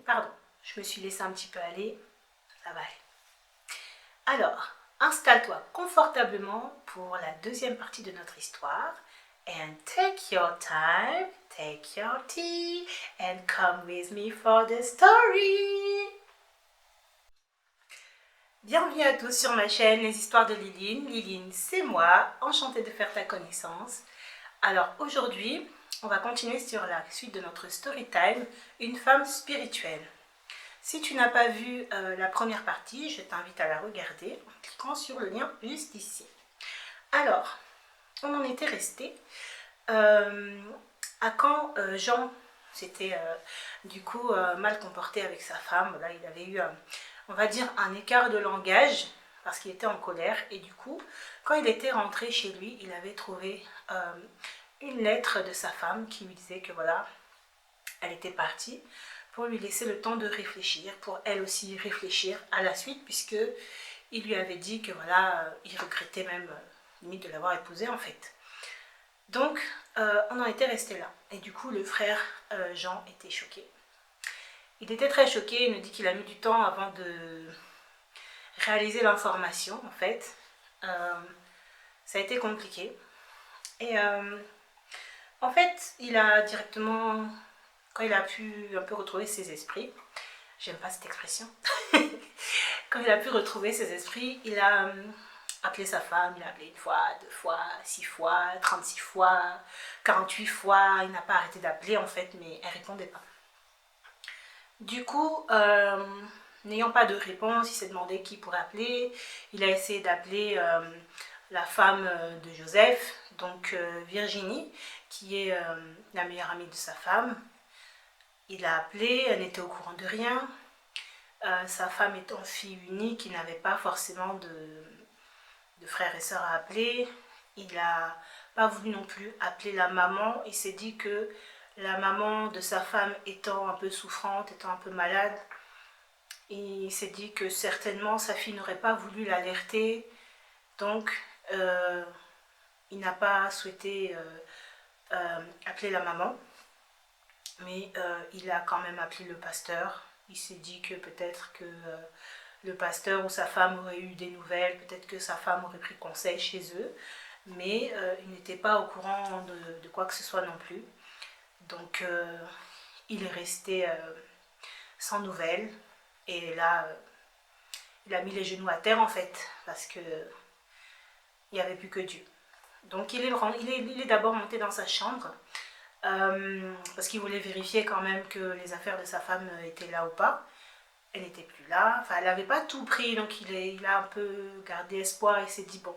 Pardon, je me suis laissée un petit peu aller, ça va aller. Alors, installe-toi confortablement pour la deuxième partie de notre histoire. And take your time, take your tea, and come with me for the story. Bienvenue à tous sur ma chaîne Les Histoires de Liline. Liline, c'est moi, enchantée de faire ta connaissance. Alors aujourd'hui, on va continuer sur la suite de notre story time, une femme spirituelle. Si tu n'as pas vu la première partie, je t'invite à la regarder en cliquant sur le lien juste ici. Alors, on en était resté à quand Jean s'était du coup mal comporté avec sa femme. Là, il avait eu, on va dire, un écart de langage parce qu'il était en colère. Et du coup, quand il était rentré chez lui, il avait trouvé une lettre de sa femme qui lui disait que voilà, elle était partie, pour lui laisser le temps de réfléchir, pour elle aussi réfléchir à la suite, puisque il lui avait dit que voilà, il regrettait même limite de l'avoir épousée en fait. Donc on en était resté là, et du coup le frère Jean était choqué. Il était très choqué, il nous dit qu'il a mis du temps avant de réaliser l'information en fait. Ça a été compliqué, et en fait il a directement... Quand il a pu un peu retrouver ses esprits, j'aime pas cette expression, quand il a pu retrouver ses esprits, il a appelé sa femme, il a appelé 1 fois, 2 fois, 6 fois, 36 fois, 48 fois, il n'a pas arrêté d'appeler en fait, mais elle répondait pas. Du coup, n'ayant pas de réponse, il s'est demandé qui pourrait appeler, il a essayé d'appeler la femme de Joseph, donc Virginie, qui est la meilleure amie de sa femme. Il a appelé, elle n'était au courant de rien. Sa femme étant fille unique, il n'avait pas forcément de frères et sœurs à appeler. Il n'a pas voulu non plus appeler la maman. Il s'est dit que la maman de sa femme étant un peu souffrante, étant un peu malade, il s'est dit que certainement sa fille n'aurait pas voulu l'alerter. Donc, il n'a pas souhaité appeler la maman. Mais il a quand même appelé le pasteur. Il s'est dit que peut-être que le pasteur ou sa femme aurait eu des nouvelles, peut-être que sa femme aurait pris conseil chez eux, mais il n'était pas au courant de quoi que ce soit non plus. Donc il est resté sans nouvelles, et là il a mis les genoux à terre en fait, parce que il n'y avait plus que Dieu. Donc il est d'abord monté dans sa chambre, parce qu'il voulait vérifier quand même que les affaires de sa femme étaient là ou pas. Elle n'était plus là, enfin elle n'avait pas tout pris, donc il a un peu gardé espoir et s'est dit bon,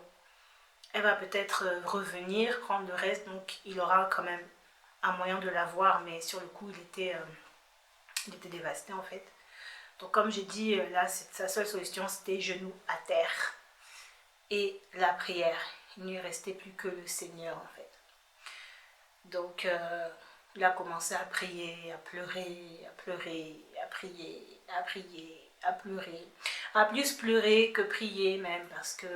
elle va peut-être revenir, prendre le reste, donc il aura quand même un moyen de la voir, mais sur le coup il était dévasté en fait. Donc comme j'ai dit, là sa seule solution c'était genoux à terre et la prière. Il ne lui restait plus que le Seigneur en fait. Donc il a commencé à prier, à pleurer, à pleurer, à prier, à prier, à pleurer, à plus pleurer que prier même, parce que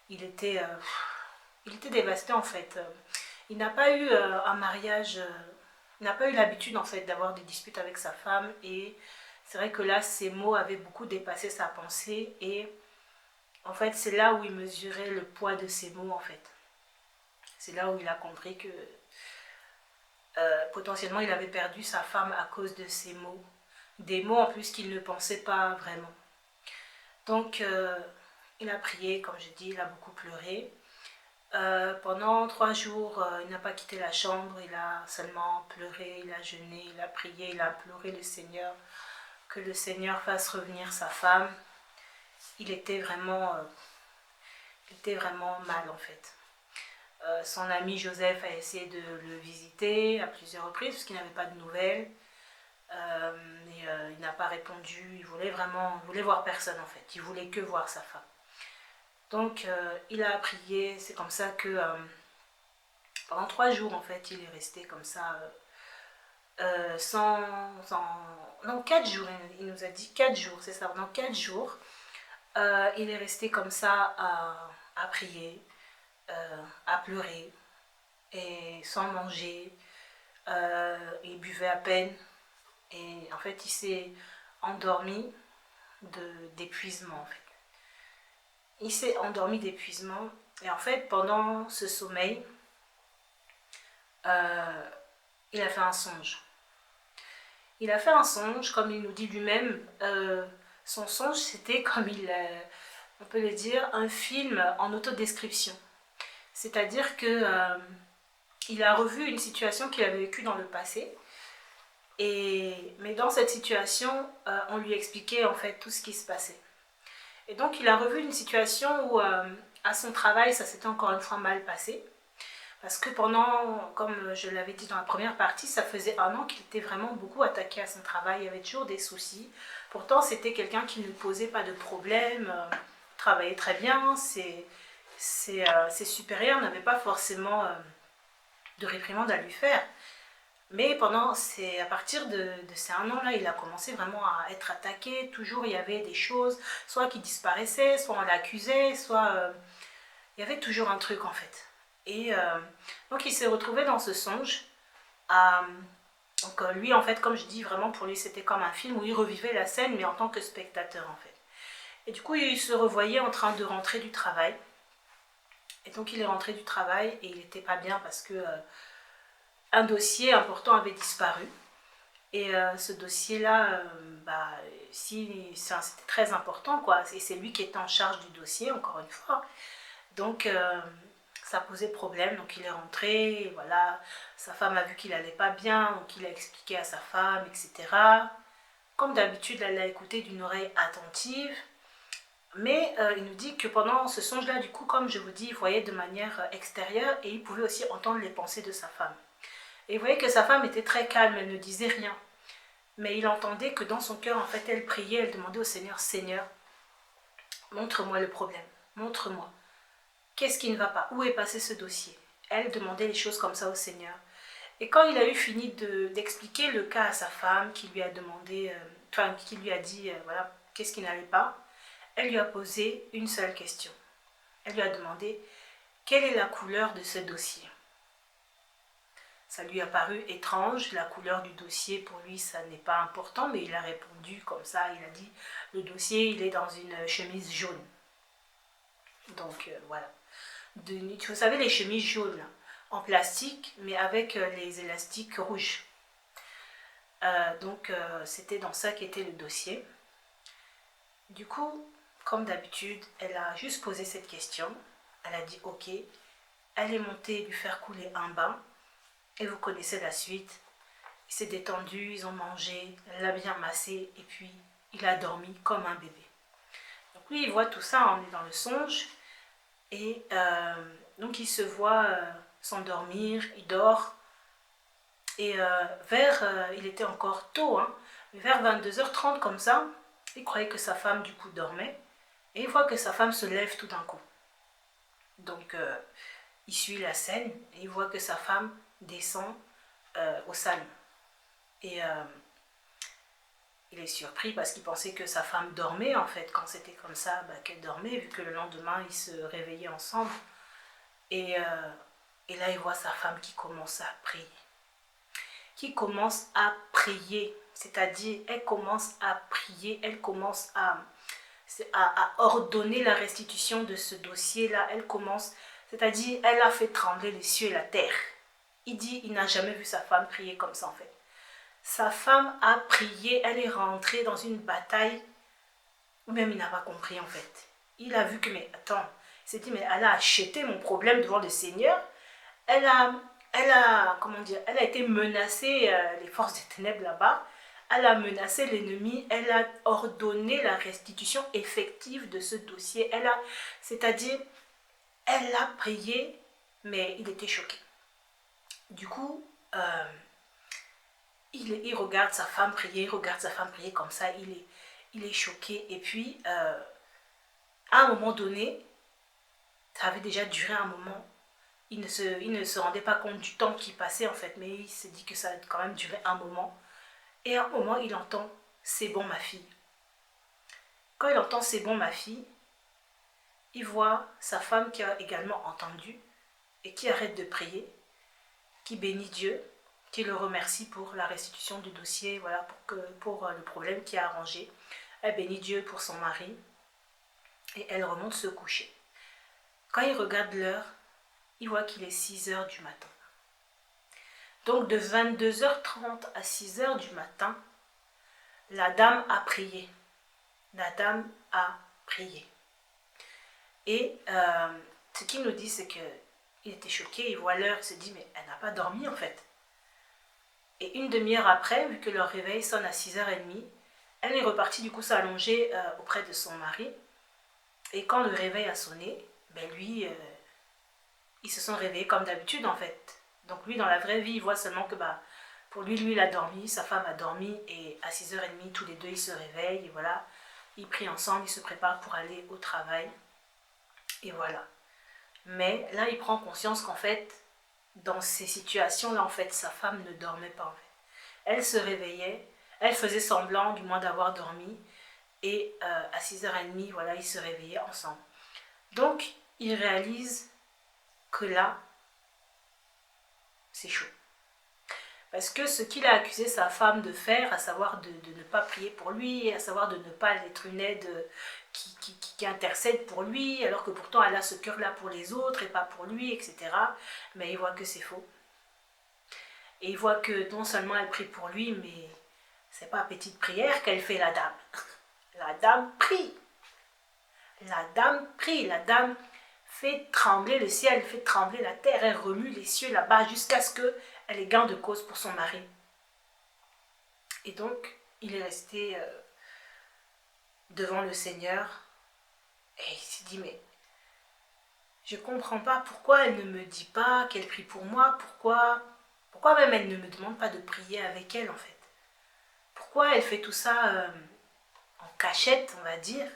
il était dévasté en fait. Il n'a pas eu un mariage, il n'a pas eu l'habitude en fait d'avoir des disputes avec sa femme, et c'est vrai que là ses mots avaient beaucoup dépassé sa pensée, et en fait c'est là où il mesurait le poids de ses mots en fait. C'est là où il a compris que potentiellement il avait perdu sa femme à cause de ses mots. Des mots en plus qu'il ne pensait pas vraiment. Donc, il a prié, comme je dis, il a beaucoup pleuré. Pendant 3 jours, il n'a pas quitté la chambre, il a seulement pleuré, il a jeûné, il a prié, il a imploré le Seigneur, que le Seigneur fasse revenir sa femme. Il était vraiment mal en fait. Son ami Joseph a essayé de le visiter à plusieurs reprises parce qu'il n'avait pas de nouvelles. Il n'a pas répondu, il voulait voir personne en fait, il voulait que voir sa femme. Donc il a prié, c'est comme ça que pendant 3 jours en fait, il est resté comme ça, non 4 jours, il nous a dit 4 jours, c'est ça, pendant 4 jours, il est resté comme ça à prier, à pleurer, et sans manger, il buvait à peine, et en fait il s'est endormi d'épuisement en fait. Il s'est endormi d'épuisement, et en fait pendant ce sommeil, il a fait un songe. Il a fait un songe, comme il nous dit lui-même. Son songe, c'était comme on peut le dire, un film en autodescription. C'est-à-dire que il a revu une situation qu'il avait vécue dans le passé. Mais dans cette situation, on lui expliquait en fait tout ce qui se passait. Et donc il a revu une situation où à son travail, ça s'était encore une fois mal passé. Parce que comme je l'avais dit dans la première partie, ça faisait 1 an qu'il était vraiment beaucoup attaqué à son travail. Il y avait toujours des soucis. Pourtant, c'était quelqu'un qui ne posait pas de problème, travaillait très bien. Ses supérieurs n'avaient pas forcément de réprimande à lui faire. Mais à partir de ces 1 an-là, il a commencé vraiment à être attaqué. Toujours, il y avait des choses, soit qui disparaissaient, soit on l'accusait, soit il y avait toujours un truc en fait. Et donc il s'est retrouvé dans ce songe. Donc lui en fait, comme je dis, vraiment pour lui c'était comme un film où il revivait la scène mais en tant que spectateur en fait. Et du coup il se revoyait en train de rentrer du travail. Et donc il est rentré du travail et il n'était pas bien parce que un dossier important avait disparu. Et ce dossier-là, c'était très important quoi. Et c'est lui qui était en charge du dossier encore une fois. Donc ça posait problème, donc il est rentré, et voilà, sa femme a vu qu'il allait pas bien, donc il a expliqué à sa femme, etc. Comme d'habitude, elle l'a écouté d'une oreille attentive, mais il nous dit que pendant ce songe-là, du coup, comme je vous dis, il voyait de manière extérieure et il pouvait aussi entendre les pensées de sa femme. Et il voyait que sa femme était très calme, elle ne disait rien. Mais il entendait que dans son cœur, en fait, elle priait, elle demandait au Seigneur, Seigneur, montre-moi le problème, montre-moi. Qu'est-ce qui ne va pas? Où est passé ce dossier? Elle demandait les choses comme ça au Seigneur. Et quand il a eu fini d'expliquer le cas à sa femme, qui lui a demandé, qui lui a dit, voilà, qu'est-ce qui n'allait pas, elle lui a posé une seule question. Elle lui a demandé, quelle est la couleur de ce dossier? Ça lui a paru étrange, la couleur du dossier, pour lui, ça n'est pas important, mais il a répondu comme ça, il a dit, le dossier, il est dans une chemise jaune. Donc, voilà. Vous savez, les chemises jaunes, là, en plastique, mais avec les élastiques rouges. Donc, c'était dans ça qu'était le dossier. Du coup, comme d'habitude, elle a juste posé cette question. Elle a dit ok. Elle est montée lui faire couler un bain. Et vous connaissez la suite. Il s'est détendu, ils ont mangé, elle l'a bien massé et puis il a dormi comme un bébé. Donc lui, il voit tout ça, on est dans le songe. Et donc il se voit s'endormir, il dort. Et il était encore tôt, hein, vers 22h30 comme ça, il croyait que sa femme du coup dormait. Et il voit que sa femme se lève tout d'un coup. Donc il suit la scène et il voit que sa femme descend au salon. Et il est surpris parce qu'il pensait que sa femme dormait en fait. Quand c'était comme ça, qu'elle dormait, vu que le lendemain ils se réveillaient ensemble. Et là il voit sa femme qui commence à prier. C'est-à-dire elle commence à prier, elle commence à ordonner la restitution de ce dossier-là. C'est-à-dire elle a fait trembler les cieux et la terre. Il dit, il n'a jamais vu sa femme prier comme ça en fait. Sa femme a prié, elle est rentrée dans une bataille Ou même il n'a pas compris en fait. Il a vu que, mais attends, il s'est dit, mais elle a acheté mon problème devant le Seigneur. Elle a, comment dire, elle a été menacée, les forces des ténèbres là-bas. Elle a menacé l'ennemi. Elle a ordonné la restitution effective de ce dossier. C'est-à-dire, elle a prié, mais il était choqué. Du coup, il regarde sa femme prier, comme ça, il est choqué. Et puis, à un moment donné, ça avait déjà duré un moment. Il ne se rendait pas compte du temps qui passait en fait, mais il s'est dit que ça a quand même duré un moment. Et à un moment, il entend « c'est bon ma fille ». Quand il entend « c'est bon ma fille », il voit sa femme qui a également entendu et qui arrête de prier, qui bénit Dieu, qui le remercie pour la restitution du dossier, voilà, pour le problème qui a arrangé. Elle bénit Dieu pour son mari et elle remonte se coucher. Quand il regarde l'heure, il voit qu'il est 6 heures du matin. Donc de 22h30 à 6h du matin, la dame a prié. La dame a prié. Et ce qu'il nous dit, c'est qu'il était choqué, il voit l'heure, il se dit, mais elle n'a pas dormi en fait. Et une demi-heure après, vu que leur réveil sonne à 6h30, elle est repartie du coup s'allonger auprès de son mari. Et quand le réveil a sonné, ben lui, ils se sont réveillés comme d'habitude en fait. Donc lui, dans la vraie vie, il voit seulement que pour lui, il a dormi, sa femme a dormi, et à 6h30, tous les deux, ils se réveillent, et voilà. Ils prient ensemble, ils se préparent pour aller au travail, et voilà. Mais là, il prend conscience qu'en fait, dans ces situations-là, en fait, sa femme ne dormait pas en fait. Elle se réveillait, elle faisait semblant du moins d'avoir dormi, et à 6h30, voilà, ils se réveillaient ensemble. Donc, il réalise que là, c'est chaud. Parce que ce qu'il a accusé sa femme de faire, à savoir de ne pas prier pour lui, à savoir de ne pas être une aide qui intercède pour lui, alors que pourtant elle a ce cœur-là pour les autres et pas pour lui, etc. Mais il voit que c'est faux. Et il voit que non seulement elle prie pour lui, mais c'est pas petite prière qu'elle fait la dame. La dame prie. La dame prie. La dame fait trembler le ciel, fait trembler la terre, elle remue les cieux là-bas jusqu'à ce qu'elle ait gain de cause pour son mari. Et donc, il est resté devant le Seigneur et il s'est dit, mais je ne comprends pas pourquoi elle ne me dit pas qu'elle prie pour moi, pourquoi même elle ne me demande pas de prier avec elle en fait. Pourquoi elle fait tout ça en cachette, on va dire.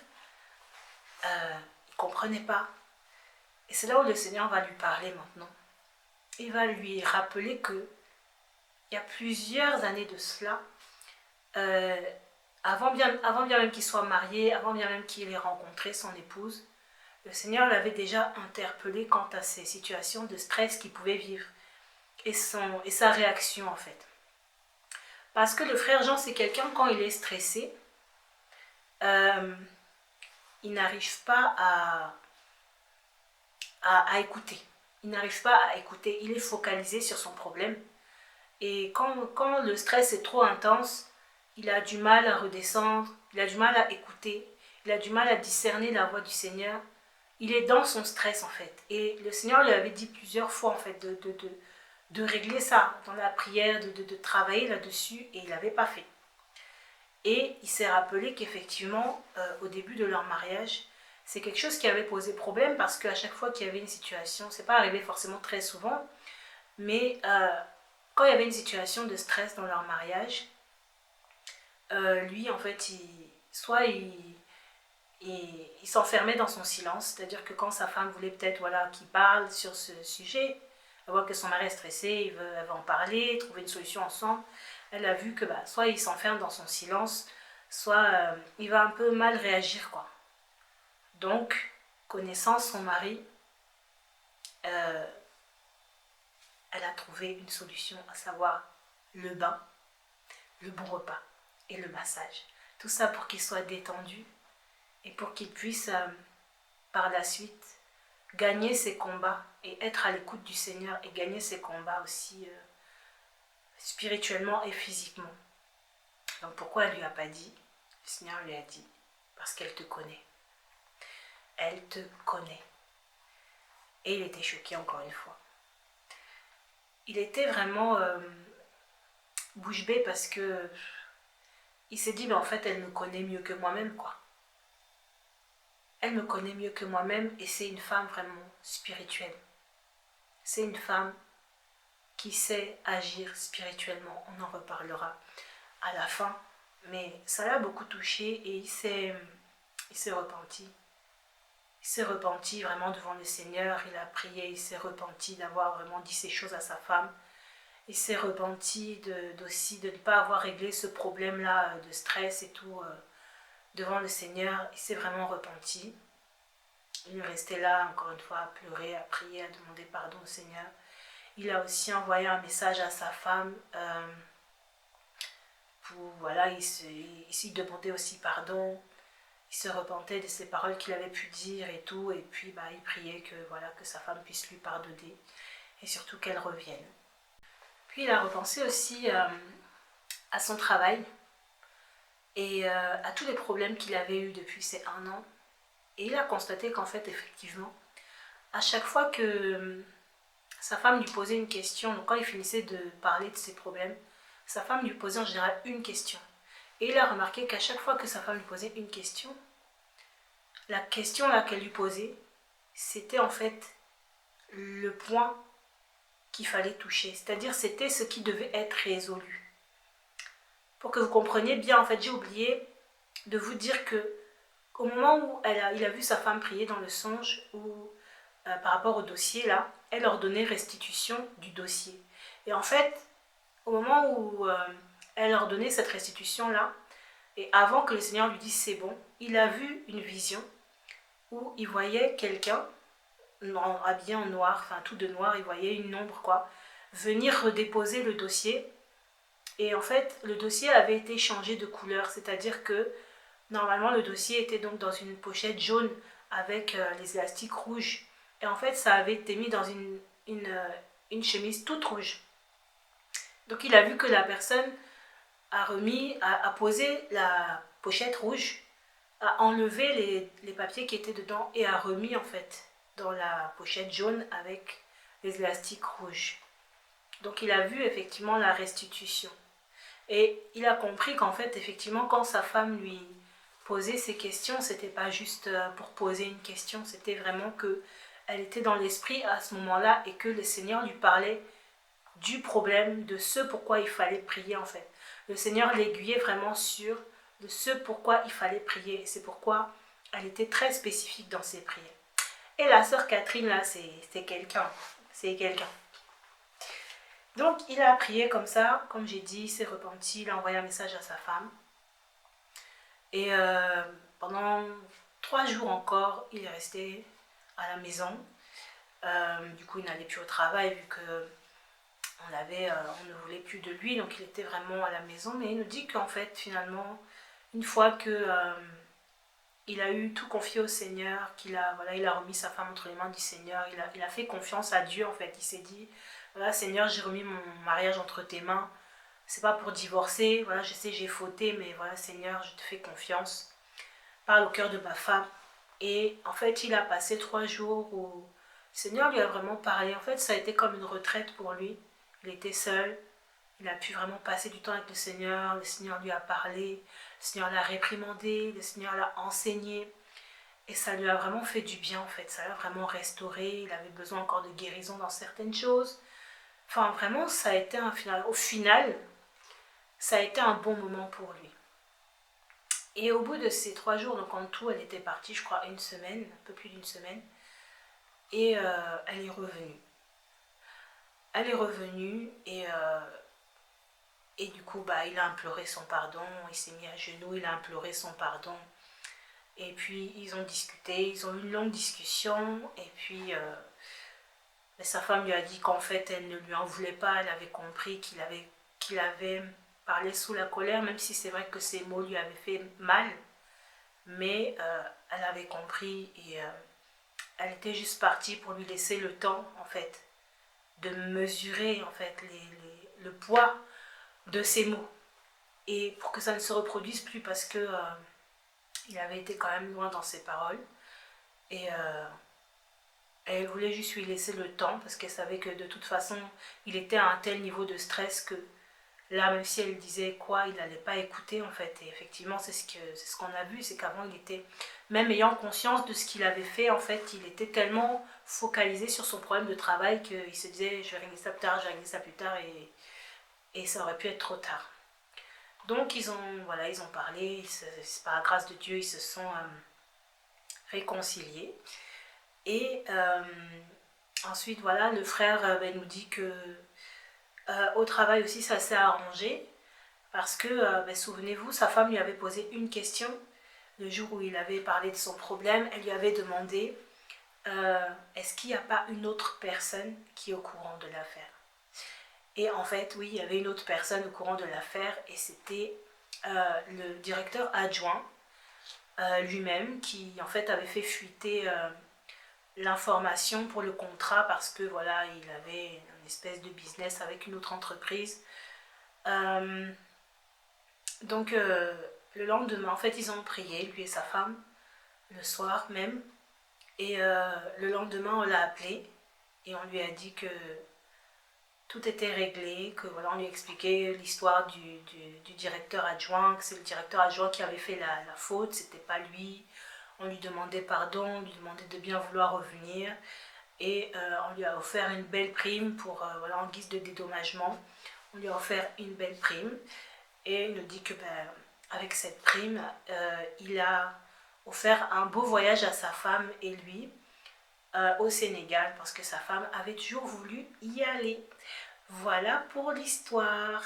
Il ne comprenait pas. Et c'est là où le Seigneur va lui parler maintenant. Il va lui rappeler que il y a plusieurs années de cela, avant bien même qu'il soit marié, avant bien même qu'il ait rencontré son épouse, le Seigneur l'avait déjà interpellé quant à ces situations de stress qu'il pouvait vivre et sa réaction en fait. Parce que le frère Jean, c'est quelqu'un, quand il est stressé, il n'arrive pas à écouter. Il n'arrive pas à écouter, il est focalisé sur son problème. Et quand le stress est trop intense, il a du mal à redescendre, il a du mal à écouter, il a du mal à discerner la voix du Seigneur. Il est dans son stress en fait. Et le Seigneur lui avait dit plusieurs fois en fait de régler ça dans la prière, de travailler là-dessus, et il n'avait pas fait. Et il s'est rappelé qu'effectivement, au début de leur mariage, c'est quelque chose qui avait posé problème parce qu'à chaque fois qu'il y avait une situation, c'est pas arrivé forcément très souvent, mais quand il y avait une situation de stress dans leur mariage, lui en fait, il s'enfermait dans son silence, c'est-à-dire que quand sa femme voulait peut-être qu'il parle sur ce sujet, elle voit que son mari est stressé, elle veut en parler, trouver une solution ensemble, elle a vu que soit il s'enferme dans son silence, soit il va un peu mal réagir quoi. Donc, connaissant son mari, elle a trouvé une solution, à savoir le bain, le bon repas et le massage. Tout ça pour qu'il soit détendu et pour qu'il puisse par la suite gagner ses combats et être à l'écoute du Seigneur et gagner ses combats aussi spirituellement et physiquement. Donc pourquoi elle ne lui a pas dit? Le Seigneur lui a dit, parce qu'elle te connaît. Elle te connaît. Et il était choqué encore une fois. Il était vraiment bouche bée parce que il s'est dit, mais en fait, elle me connaît mieux que moi-même, quoi. Elle me connaît mieux que moi-même et c'est une femme vraiment spirituelle. C'est une femme qui sait agir spirituellement. On en reparlera à la fin. Mais ça l'a beaucoup touché et il s'est repenti. Il s'est repenti vraiment devant le Seigneur. Il a prié, il s'est repenti d'avoir vraiment dit ces choses à sa femme. Il s'est repenti aussi de ne pas avoir réglé ce problème-là de stress et tout devant le Seigneur. Il s'est vraiment repenti. Il est resté là, encore une fois, à pleurer, à prier, à demander pardon au Seigneur. Il a aussi envoyé un message à sa femme voilà, il demandait aussi pardon. Il se repentait de ces paroles qu'il avait pu dire et tout. Et puis, il priait que sa femme puisse lui pardonner et surtout qu'elle revienne. Puis, il a repensé aussi à son travail et à tous les problèmes qu'il avait eus depuis ces 1 an. Et il a constaté qu'en fait, effectivement, à chaque fois que sa femme lui posait une question, donc quand il finissait de parler de ses problèmes, sa femme lui posait en général une question. Et il a remarqué qu'à chaque fois que sa femme lui posait une question, la question là qu'elle lui posait, c'était en fait le point qu'il fallait toucher. C'est-à-dire c'était ce qui devait être résolu. Pour que vous compreniez bien, en fait, j'ai oublié de vous dire que au moment où il a vu sa femme prier dans le songe, ou par rapport au dossier là, elle ordonnait restitution du dossier. Et en fait, au moment où elle ordonnait cette restitution là, et avant que le Seigneur lui dise c'est bon, il a vu une vision où il voyait quelqu'un habillé en noir, enfin tout de noir, il voyait une ombre quoi, venir redéposer le dossier. Et en fait, le dossier avait été changé de couleur, c'est-à-dire que normalement, le dossier était donc dans une pochette jaune avec les élastiques rouges. Et en fait, ça avait été mis dans une chemise toute rouge. Donc, il a vu que la personne a posé la pochette rouge, a enlevé les papiers qui étaient dedans et a remis en fait dans la pochette jaune avec les élastiques rouges. Donc, il a vu effectivement la restitution. Et il a compris qu'en fait, effectivement, quand sa femme lui posait ces questions, c'était pas juste pour poser une question, c'était vraiment que elle était dans l'esprit à ce moment-là et que le Seigneur lui parlait du problème, de ce pourquoi il fallait prier en fait. Le Seigneur l'aiguillait vraiment sur de ce pourquoi il fallait prier. Et c'est pourquoi elle était très spécifique dans ses prières. Et la sœur Catherine, là, c'est quelqu'un. C'est quelqu'un. Donc, il a prié comme ça, comme j'ai dit, il s'est repenti, il a envoyé un message à sa femme. Et pendant 3 jours encore, il est resté à la maison. Du coup, il n'allait plus au travail vu que on ne voulait plus de lui, donc il était vraiment à la maison. Mais il nous dit qu'en fait, finalement, une fois que il a eu tout confié au Seigneur, il a remis sa femme entre les mains du Seigneur, il a fait confiance à Dieu en fait. Il s'est dit, voilà Seigneur, j'ai remis mon mariage entre tes mains. C'est pas pour divorcer, voilà, je sais j'ai fauté, mais voilà Seigneur, je te fais confiance. Parle au cœur de ma femme. Et en fait, il a passé 3 jours où le Seigneur lui a vraiment parlé. En fait, ça a été comme une retraite pour lui. Il était seul. Il a pu vraiment passer du temps avec le Seigneur lui a parlé, le Seigneur l'a réprimandé, le Seigneur l'a enseigné. Et ça lui a vraiment fait du bien en fait, ça l'a vraiment restauré, il avait besoin encore de guérison dans certaines choses. Enfin vraiment, ça a été au final, ça a été un bon moment pour lui. Et au bout de ces 3 jours, donc en tout, elle était partie, je crois, 1 semaine, un peu plus d'1 semaine. Et elle est revenue. Elle est revenue et du coup, il a imploré son pardon, il s'est mis à genoux, il a imploré son pardon. Et puis, ils ont discuté, ils ont eu une longue discussion. Et puis, sa femme lui a dit qu'en fait, elle ne lui en voulait pas. Elle avait compris qu'il avait parlé sous la colère, même si c'est vrai que ces mots lui avaient fait mal. Mais elle avait compris et elle était juste partie pour lui laisser le temps, en fait, de mesurer, en fait, le poids de ces mots. Et pour que ça ne se reproduise plus parce que Il avait été quand même loin dans ses paroles. Et elle voulait juste lui laisser le temps parce qu'elle savait que de toute façon, il était à un tel niveau de stress que là, même si elle disait quoi, il n'allait pas écouter en fait. Et effectivement, c'est ce qu'on a vu, c'est qu'avant, il était, même ayant conscience de ce qu'il avait fait, en fait, il était tellement focalisé sur son problème de travail qu'il se disait, je vais régler ça plus tard, je vais régler ça plus tard, et ça aurait pu être trop tard. Donc, ils ont parlé, par la grâce de Dieu, ils se sont réconciliés. Et ensuite, voilà, le frère nous dit que au travail aussi, ça s'est arrangé. Parce que, souvenez-vous, sa femme lui avait posé une question le jour où il avait parlé de son problème. Elle lui avait demandé est-ce qu'il n'y a pas une autre personne qui est au courant de l'affaire? Et en fait, oui, il y avait une autre personne au courant de l'affaire et c'était le directeur adjoint lui-même qui en fait avait fait fuiter l'information pour le contrat parce que voilà, il avait une espèce de business avec une autre entreprise. Donc le lendemain, en fait, ils ont prié, lui et sa femme, le soir même. Et le lendemain, on l'a appelé et on lui a dit que tout était réglé, que voilà, on lui expliquait l'histoire du directeur adjoint, que c'est le directeur adjoint qui avait fait la faute, c'était pas lui. On lui demandait pardon, on lui demandait de bien vouloir revenir. Et on lui a offert une belle prime pour, voilà, en guise de dédommagement. On lui a offert une belle prime. Et il nous dit que avec cette prime, il a offert un beau voyage à sa femme et lui au Sénégal parce que sa femme avait toujours voulu y aller. Voilà pour l'histoire.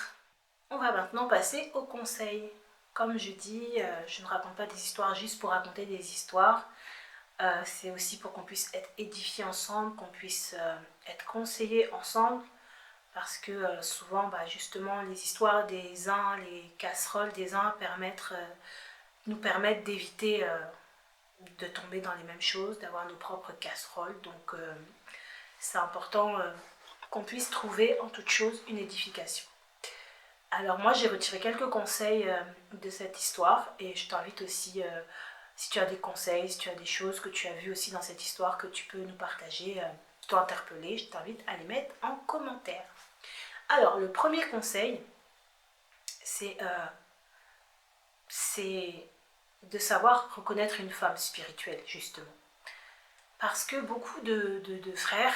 On va maintenant passer au conseil. Comme je dis, je ne raconte pas des histoires juste pour raconter des histoires. C'est aussi pour qu'on puisse être édifiés ensemble, qu'on puisse être conseillés ensemble. Parce que souvent, justement, les histoires des uns, les casseroles des uns nous permettent d'éviter de tomber dans les mêmes choses, d'avoir nos propres casseroles. Donc, c'est important qu'on puisse trouver en toute chose une édification. Alors moi, j'ai retiré quelques conseils de cette histoire et je t'invite aussi, si tu as des conseils, si tu as des choses que tu as vues aussi dans cette histoire que tu peux nous partager, qui t'ont interpellé, je t'invite à les mettre en commentaire. Alors, le premier conseil, c'est de savoir reconnaître une femme spirituelle, justement. Parce que beaucoup de frères,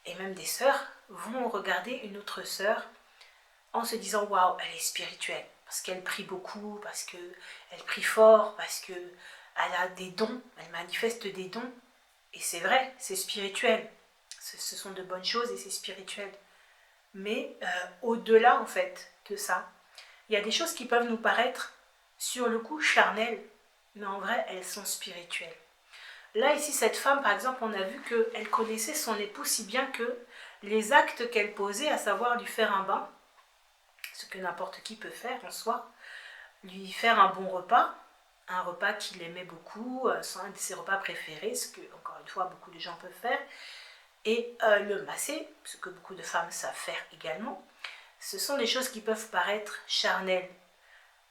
et même des sœurs, vont regarder une autre sœur en se disant « Waouh, elle est spirituelle ». Parce qu'elle prie beaucoup, parce qu'elle prie fort, parce qu'elle a des dons, elle manifeste des dons. Et c'est vrai, c'est spirituel. Ce sont de bonnes choses et c'est spirituel. Mais au-delà, en fait, de ça, il y a des choses qui peuvent nous paraître, sur le coup, charnelles, mais en vrai, elles sont spirituelles. Là, ici, cette femme, par exemple, on a vu qu'elle connaissait son époux si bien que les actes qu'elle posait, à savoir lui faire un bain, ce que n'importe qui peut faire en soi, lui faire un bon repas, un repas qu'il aimait beaucoup, un de ses repas préférés, ce que, encore une fois, beaucoup de gens peuvent faire, et le masser, ce que beaucoup de femmes savent faire également. Ce sont des choses qui peuvent paraître charnelles,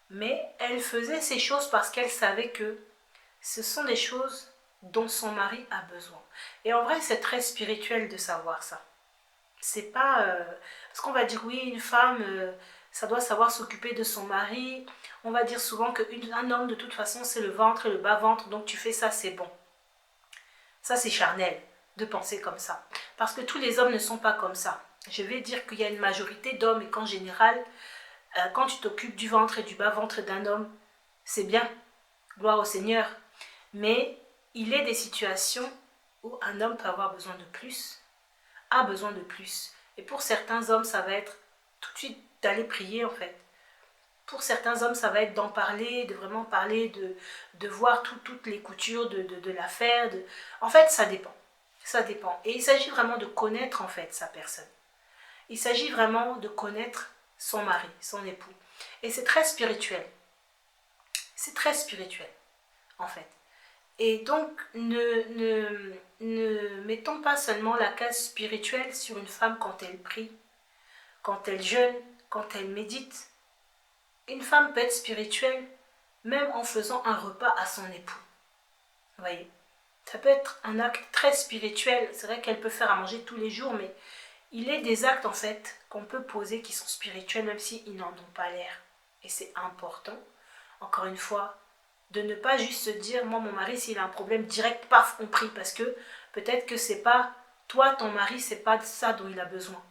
mais elle faisait ces choses parce qu'elle savait que ce sont des choses dont son mari a besoin. Et en vrai, c'est très spirituel de savoir ça. C'est pas... parce qu'on va dire, oui, une femme, ça doit savoir s'occuper de son mari. On va dire souvent qu'un homme, de toute façon, c'est le ventre et le bas-ventre, donc tu fais ça, c'est bon. Ça, c'est charnel de penser comme ça. Parce que tous les hommes ne sont pas comme ça. Je vais dire qu'il y a une majorité d'hommes et qu'en général, quand tu t'occupes du ventre et du bas-ventre d'un homme, c'est bien, gloire au Seigneur. Mais il est des situations où un homme peut avoir besoin de plus, a besoin de plus. Et pour certains hommes, ça va être tout de suite d'aller prier en fait. Pour certains hommes, ça va être d'en parler, de vraiment parler, de voir toutes les coutures de l'affaire. En fait, ça dépend. Ça dépend. Et il s'agit vraiment de connaître en fait sa personne. Il s'agit vraiment de connaître son mari, son époux. Et c'est très spirituel. C'est très spirituel, en fait. Et donc, ne mettons pas seulement la case spirituelle sur une femme quand elle prie, quand elle jeûne, quand elle médite. Une femme peut être spirituelle, même en faisant un repas à son époux. Vous voyez, ça peut être un acte très spirituel. C'est vrai qu'elle peut faire à manger tous les jours, mais il est des actes en fait qu'on peut poser qui sont spirituels, même s'ils n'en ont pas l'air. Et c'est important, encore une fois, de ne pas juste se dire, moi mon mari s'il a un problème direct, paf, on prie, parce que peut-être que c'est pas toi, ton mari, c'est pas ça dont il a besoin.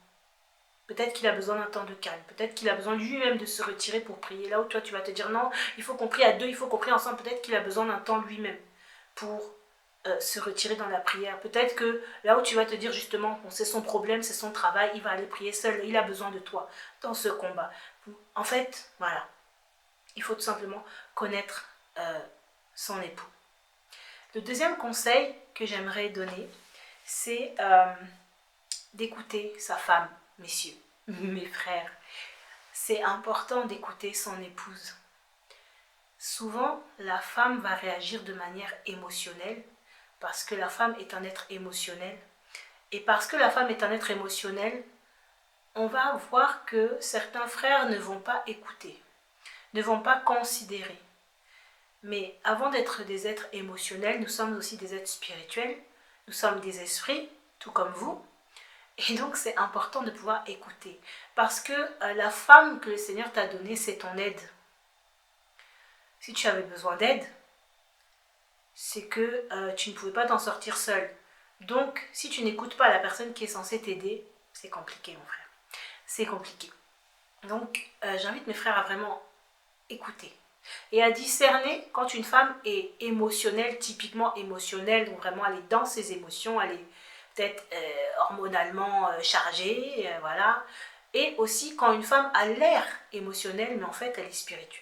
Peut-être qu'il a besoin d'un temps de calme, peut-être qu'il a besoin lui-même de se retirer pour prier. Là où toi tu vas te dire non, il faut qu'on prie à deux, il faut qu'on prie ensemble, peut-être qu'il a besoin d'un temps lui-même pour se retirer dans la prière. Peut-être que là où tu vas te dire justement, bon, c'est son problème, c'est son travail, il va aller prier seul, il a besoin de toi dans ce combat. En fait, voilà, il faut tout simplement connaître son époux. Le deuxième conseil que j'aimerais donner, c'est d'écouter sa femme, messieurs, mes frères. C'est important d'écouter son épouse. Souvent, la femme va réagir de manière émotionnelle parce que la femme est un être émotionnel. Et parce que la femme est un être émotionnel, on va voir que certains frères ne vont pas écouter, ne vont pas considérer. Mais avant d'être des êtres émotionnels, nous sommes aussi des êtres spirituels, nous sommes des esprits, tout comme vous. Et donc c'est important de pouvoir écouter. Parce que la femme que le Seigneur t'a donnée, c'est ton aide. Si tu avais besoin d'aide, c'est que tu ne pouvais pas t'en sortir seul. Donc, si tu n'écoutes pas la personne qui est censée t'aider, c'est compliqué, mon frère. C'est compliqué. Donc, j'invite mes frères à vraiment écouter. Et à discerner quand une femme est émotionnelle, typiquement émotionnelle, donc vraiment elle est dans ses émotions, elle est peut-être hormonalement chargée, voilà. Et aussi quand une femme a l'air émotionnelle, mais en fait elle est spirituelle.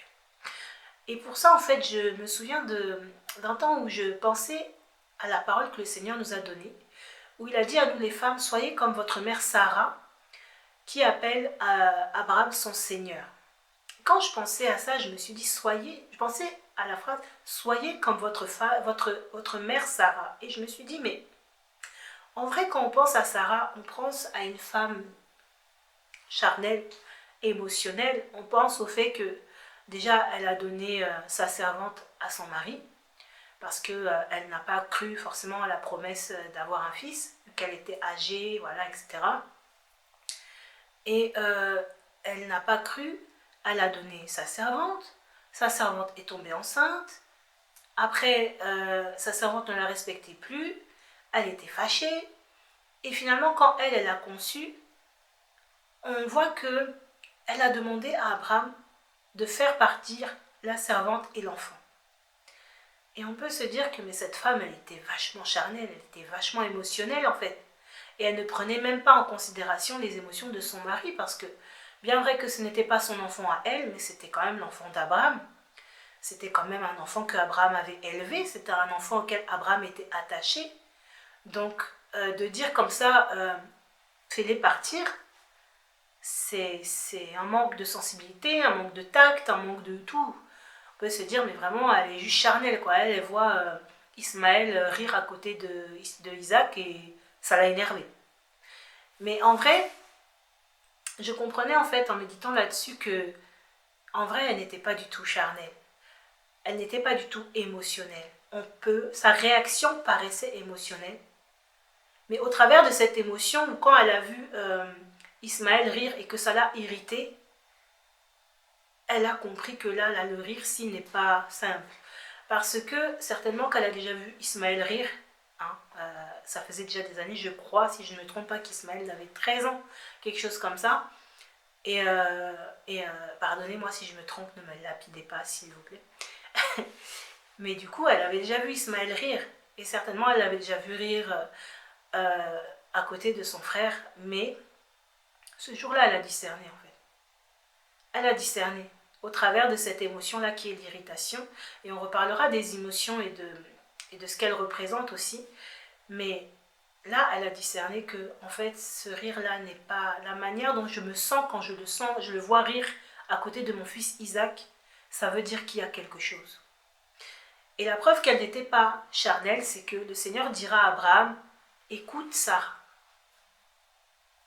Et pour ça, en fait, je me souviens d'un temps où je pensais à la parole que le Seigneur nous a donnée, où il a dit à nous les femmes, soyez comme votre mère Sarah, qui appelle Abraham son Seigneur. Quand je pensais à ça, je me suis dit, je pensais à la phrase, soyez comme votre mère Sarah. Et je me suis dit, mais en vrai, quand on pense à Sarah, on pense à une femme charnelle, émotionnelle. On pense au fait que déjà, elle a donné sa servante à son mari, parce qu'elle n'a pas cru forcément à la promesse d'avoir un fils, qu'elle était âgée, voilà, etc. Et elle n'a pas cru, elle a donné sa servante est tombée enceinte, après sa servante ne la respectait plus, elle était fâchée, et finalement quand elle a conçu, on voit que elle a demandé à Abraham de faire partir la servante et l'enfant. Et on peut se dire que mais cette femme, elle était vachement charnelle, elle était vachement émotionnelle en fait. Et elle ne prenait même pas en considération les émotions de son mari, parce que bien vrai que ce n'était pas son enfant à elle, mais c'était quand même l'enfant d'Abraham. C'était quand même un enfant qu'Abraham avait élevé, c'était un enfant auquel Abraham était attaché. Donc de dire comme ça, fais-les partir, c'est un manque de sensibilité, un manque de tact, un manque de tout. On peut se dire, mais vraiment, elle est juste charnelle, quoi. Elle voit Ismaël rire à côté de Isaac et ça l'a énervé. Mais en vrai, je comprenais en fait en méditant là-dessus que, en vrai, elle n'était pas du tout charnelle. Elle n'était pas du tout émotionnelle. Sa réaction paraissait émotionnelle. Mais au travers de cette émotion, quand elle a vu Ismaël rire et que ça l'a irrité, elle a compris que là, le rire, ci n'est pas simple. Parce que certainement qu'elle a déjà vu Ismaël rire. Hein, ça faisait déjà des années, je crois, si je ne me trompe pas, qu'Ismaël avait 13 ans, quelque chose comme ça. Et pardonnez-moi si je me trompe, ne me lapidez pas, s'il vous plaît. Mais du coup, elle avait déjà vu Ismaël rire. Et certainement, elle l'avait déjà vu rire à côté de son frère. Mais ce jour-là, elle a discerné, en fait. Elle a discerné au travers de cette émotion-là qui est l'irritation. Et on reparlera des émotions et de ce qu'elles représentent aussi. Mais là, elle a discerné que, en fait, ce rire-là n'est pas la manière dont je me sens quand je le vois rire à côté de mon fils Isaac. Ça veut dire qu'il y a quelque chose. Et la preuve qu'elle n'était pas charnelle, c'est que le Seigneur dira à Abraham, écoute Sarah,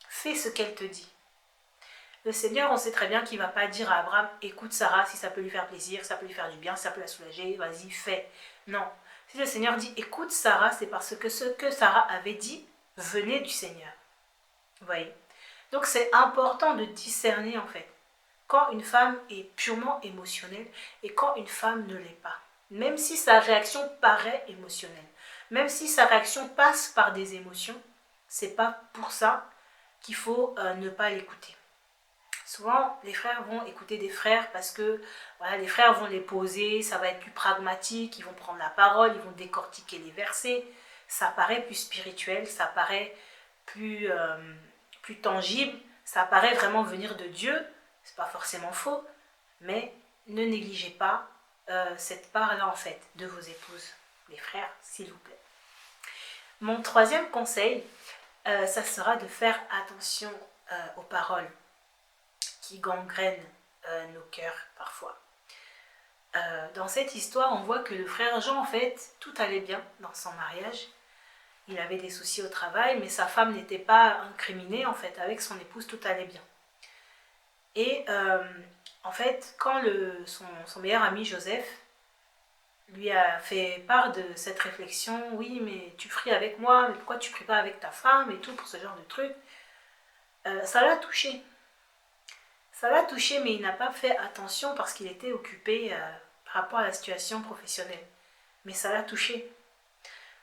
fais ce qu'elle te dit. Le Seigneur, on sait très bien qu'il ne va pas dire à Abraham, écoute Sarah, si ça peut lui faire plaisir, ça peut lui faire du bien, si ça peut la soulager, vas-y, fais. Non. Si le Seigneur dit, écoute Sarah, c'est parce que ce que Sarah avait dit venait du Seigneur. Vous voyez? Donc c'est important de discerner en fait, quand une femme est purement émotionnelle et quand une femme ne l'est pas. Même si sa réaction paraît émotionnelle, même si sa réaction passe par des émotions, c'est pas pour ça qu'il faut ne pas l'écouter. Souvent, les frères vont écouter des frères parce que voilà, les frères vont les poser, ça va être plus pragmatique, ils vont prendre la parole, ils vont décortiquer les versets, ça paraît plus spirituel, ça paraît plus tangible, ça paraît vraiment venir de Dieu, c'est pas forcément faux, mais ne négligez pas cette part-là en fait de vos épouses, les frères, s'il vous plaît. Mon troisième conseil, ça sera de faire attention aux paroles qui gangrènent nos cœurs parfois. Dans cette histoire, on voit que le frère Jean, en fait, tout allait bien dans son mariage. Il avait des soucis au travail, mais sa femme n'était pas incriminée, en fait, avec son épouse, tout allait bien. Et en fait, quand son meilleur ami Joseph lui a fait part de cette réflexion, oui, mais tu pries avec moi, mais pourquoi tu pries pas avec ta femme et tout, pour ce genre de truc, ça l'a touché. Ça l'a touché, mais il n'a pas fait attention parce qu'il était occupé par rapport à la situation professionnelle. Mais ça l'a touché.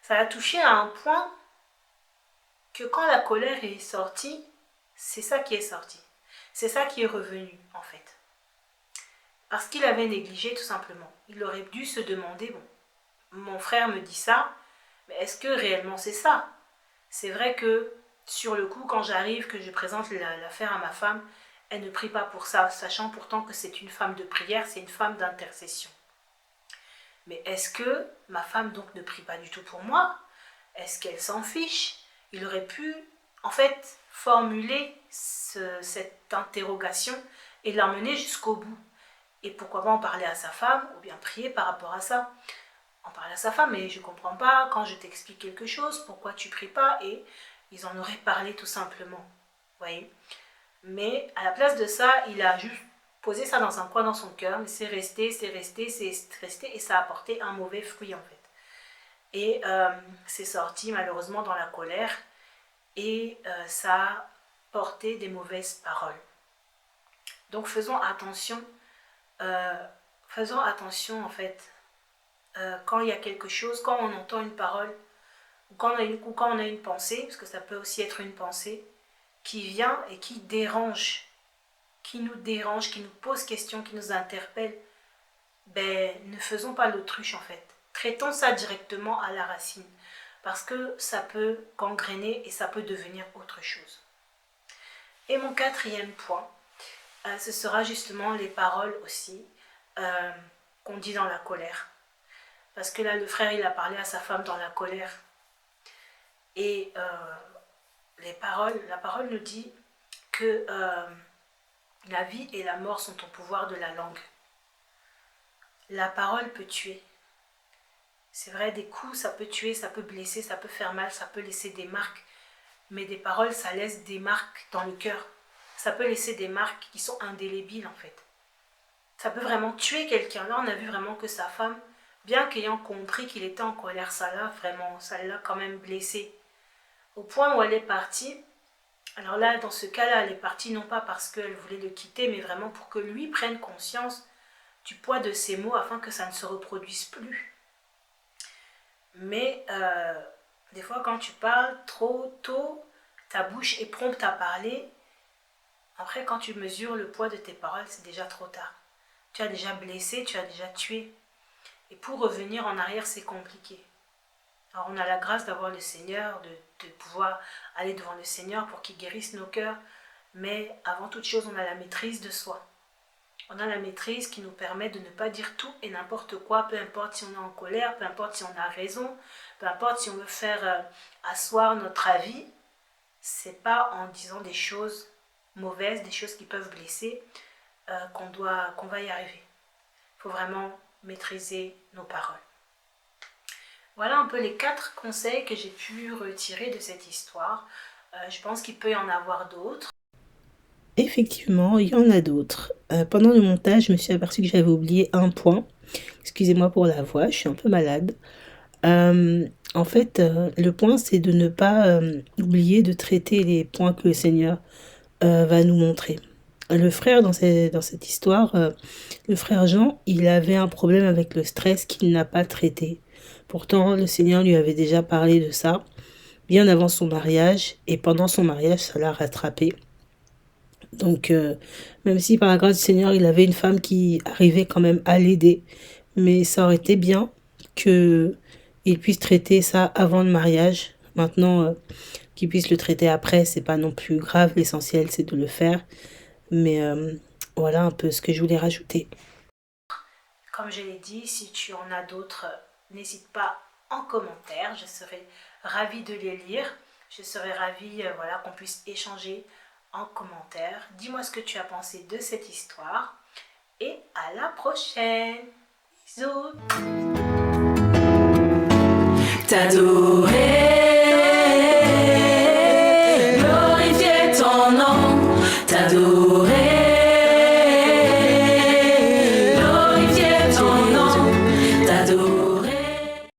Ça l'a touché à un point que quand la colère est sortie, c'est ça qui est sorti. C'est ça qui est revenu, en fait. Parce qu'il avait négligé, tout simplement. Il aurait dû se demander, bon, mon frère me dit ça, mais est-ce que réellement c'est ça? C'est vrai que, sur le coup, quand j'arrive, que je présente l'affaire à ma femme, elle ne prie pas pour ça, sachant pourtant que c'est une femme de prière, c'est une femme d'intercession. Mais est-ce que ma femme donc ne prie pas du tout pour moi? Est-ce qu'elle s'en fiche? Il aurait pu, en fait, formuler cette interrogation et l'emmener jusqu'au bout. Et pourquoi pas en parler à sa femme, ou bien prier par rapport à ça. En parler à sa femme, mais je ne comprends pas, quand je t'explique quelque chose, pourquoi tu ne pries pas? Et ils en auraient parlé tout simplement. Vous voyez? Mais à la place de ça, il a juste posé ça dans un coin dans son cœur, mais c'est resté, et ça a apporté un mauvais fruit en fait. Et c'est sorti malheureusement dans la colère, et ça a porté des mauvaises paroles. Donc faisons attention en fait, quand il y a quelque chose, quand on entend une parole, ou quand on a une pensée, parce que ça peut aussi être une pensée, qui vient et qui nous dérange, qui nous pose question, qui nous interpelle, ben ne faisons pas l'autruche en fait. Traitons ça directement à la racine, parce que ça peut gangréner et ça peut devenir autre chose. Et mon quatrième point, ce sera justement les paroles aussi qu'on dit dans la colère. Parce que là, le frère, il a parlé à sa femme dans la colère. Et la parole nous dit que la vie et la mort sont au pouvoir de la langue. La parole peut tuer. C'est vrai, des coups, ça peut tuer, ça peut blesser, ça peut faire mal, ça peut laisser des marques. Mais des paroles, ça laisse des marques dans le cœur. Ça peut laisser des marques qui sont indélébiles en fait. Ça peut vraiment tuer quelqu'un. Là, on a vu vraiment que sa femme, bien qu'ayant compris qu'il était en colère, ça l'a quand même blessé. Au point où elle est partie. Alors là, dans ce cas-là, elle est partie non pas parce qu'elle voulait le quitter, mais vraiment pour que lui prenne conscience du poids de ses mots afin que ça ne se reproduise plus. Mais des fois, quand tu parles trop tôt, ta bouche est prompte à parler. Après, quand tu mesures le poids de tes paroles, c'est déjà trop tard. Tu as déjà blessé, tu as déjà tué. Et pour revenir en arrière, c'est compliqué. Alors on a la grâce d'avoir le Seigneur, de pouvoir aller devant le Seigneur pour qu'il guérisse nos cœurs. Mais avant toute chose, on a la maîtrise de soi. On a la maîtrise qui nous permet de ne pas dire tout et n'importe quoi, peu importe si on est en colère, peu importe si on a raison, peu importe si on veut faire asseoir notre avis. C'est pas en disant des choses mauvaises, des choses qui peuvent blesser, qu'on va y arriver. Il faut vraiment maîtriser nos paroles. Voilà un peu les 4 conseils que j'ai pu retirer de cette histoire. Je pense qu'il peut y en avoir d'autres. Effectivement, il y en a d'autres. Pendant le montage, je me suis aperçue que j'avais oublié un point. Excusez-moi pour la voix, je suis un peu malade. En fait, le point, c'est de ne pas oublier de traiter les points que le Seigneur va nous montrer. Le frère, dans cette histoire, le frère Jean, il avait un problème avec le stress qu'il n'a pas traité. Pourtant, le Seigneur lui avait déjà parlé de ça, bien avant son mariage, et pendant son mariage, ça l'a rattrapé. Donc, même si par la grâce du Seigneur, il avait une femme qui arrivait quand même à l'aider, mais ça aurait été bien que il puisse traiter ça avant le mariage. Maintenant, qu'il puisse le traiter après, c'est pas non plus grave. L'essentiel, c'est de le faire. Mais voilà un peu ce que je voulais rajouter. Comme je l'ai dit, si tu en as d'autres, n'hésite pas en commentaire. Je serai ravie de les lire. Je serai ravie voilà, qu'on puisse échanger en commentaire. Dis-moi ce que tu as pensé de cette histoire. Et à la prochaine. Bisous. T'adorer, glorifier ton nom, t'adorer.